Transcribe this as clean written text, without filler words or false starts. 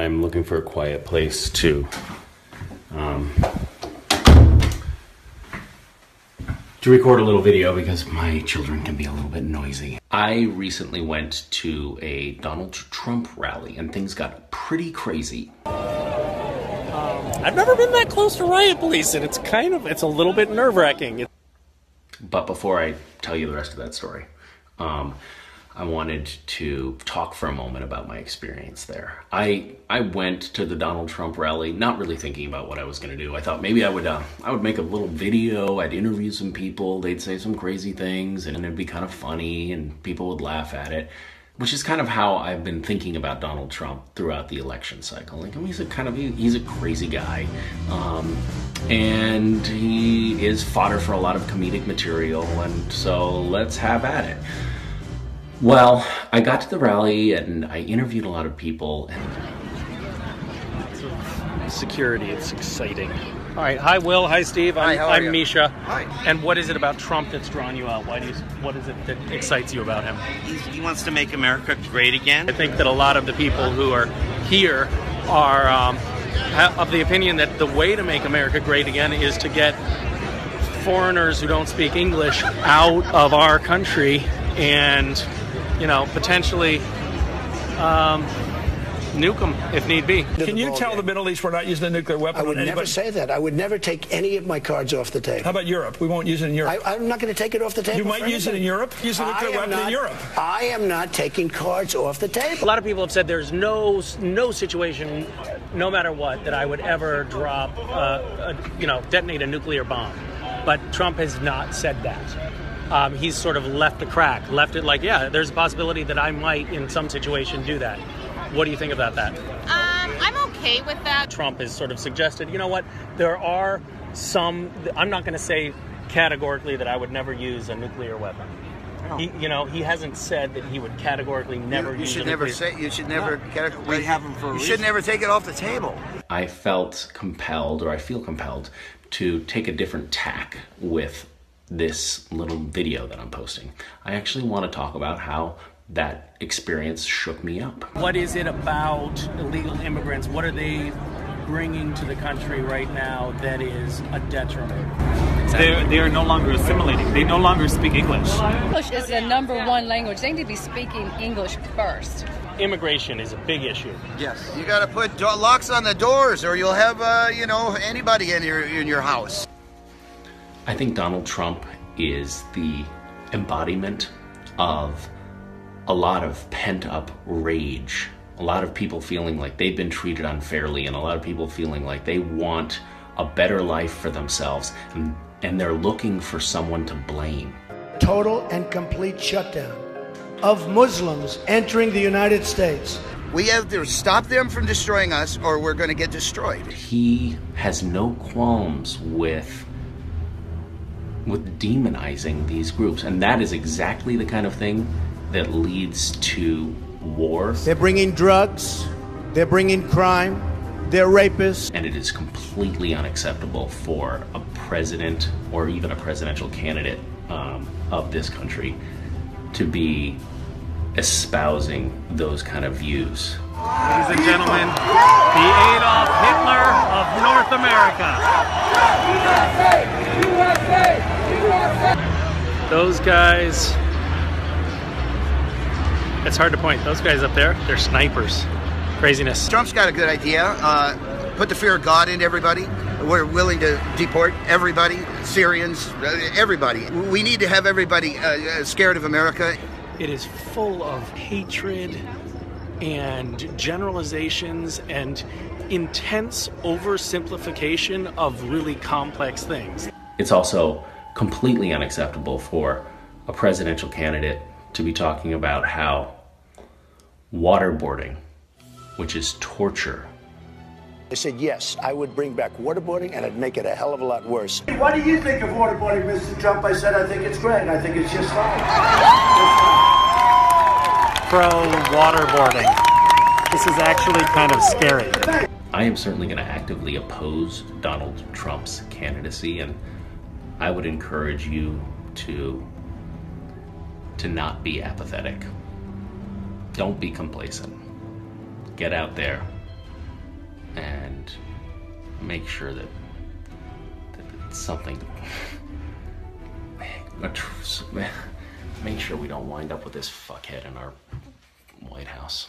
I'm looking for a quiet place to record a little video because my children can be a little bit noisy. I recently went to a Donald Trump rally and things got pretty crazy. I've never been that close to riot police, and it's a little bit nerve-wracking. But before I tell you the rest of that story, I wanted to talk for a moment about my experience there. I went to the Donald Trump rally not really thinking about what I was going to do. I thought maybe I would make a little video, I'd interview some people, they'd say some crazy things, and it'd be kind of funny, and people would laugh at it, which is kind of how I've been thinking about Donald Trump throughout the election cycle. Like, I mean, he's a crazy guy, and he is fodder for a lot of comedic material, and so let's have at it. Well, I got to the rally and I interviewed a lot of people. Security, it's exciting. All right, hi Will, hi Steve, I'm Misha. Hi. And what is it about Trump that's drawn you out? What is it that excites you about him? He wants to make America great again. I think that a lot of the people who are here are of the opinion that the way to make America great again is to get foreigners who don't speak English out of our country and, you know, potentially nuke them if need be. Can you tell the Middle East we're not using a nuclear weapon? I would never say that. I would never take any of my cards off the table. How about Europe? We won't use it in Europe. I'm not going to take it off the table. You might use it in Europe? Use a nuclear weapon in Europe. I am not taking cards off the table. A lot of people have said there's no situation, no matter what, that I would ever drop, detonate a nuclear bomb. But Trump has not said that. He's sort of left it like, yeah, there's a possibility that I might, in some situation, do that. What do you think about that? I'm okay with that. Trump has sort of suggested, you know what, there are some, I'm not going to say categorically that I would never use a nuclear weapon. No. He hasn't said that he would categorically never use a nuclear weapon. You should never categorically have him for a reason. You should never take it off the table. I felt compelled, or I feel compelled, to take a different tack with this little video that I'm posting. I actually want to talk about how that experience shook me up. What is it about illegal immigrants? What are they bringing to the country right now that is a detriment? They are no longer assimilating. They no longer speak English. English is the #1 language. They need to be speaking English first. Immigration is a big issue. Yes. You got to put locks on the doors, or you'll have anybody in your house. I think Donald Trump is the embodiment of a lot of pent-up rage. A lot of people feeling like they've been treated unfairly, and a lot of people feeling like they want a better life for themselves, and they're looking for someone to blame. Total and complete shutdown of Muslims entering the United States. We have to stop them from destroying us, or we're going to get destroyed. He has no qualms with demonizing these groups, and that is exactly the kind of thing that leads to war. They're bringing drugs, they're bringing crime, they're rapists. And it is completely unacceptable for a president or even a presidential candidate of this country to be espousing those kind of views. Ladies and gentlemen, the Adolf Hitler of North America. Those guys, it's hard to point. Those guys up there, they're snipers. Craziness. Trump's got a good idea. Put the fear of God into everybody. We're willing to deport everybody, Syrians, everybody. We need to have everybody scared of America. It is full of hatred and generalizations and intense oversimplification of really complex things. It's also completely unacceptable for a presidential candidate to be talking about how waterboarding, which is torture. I said, yes, I would bring back waterboarding, and I'd make it a hell of a lot worse. What do you think of waterboarding, Mr. Trump? I said, I think it's great. I think it's just fine. Pro-waterboarding. This is actually kind of scary. I am certainly going to actively oppose Donald Trump's candidacy, and I would encourage you to not be apathetic. Don't be complacent. Get out there and make sure that it's something. Make sure we don't wind up with this fuckhead in our White House.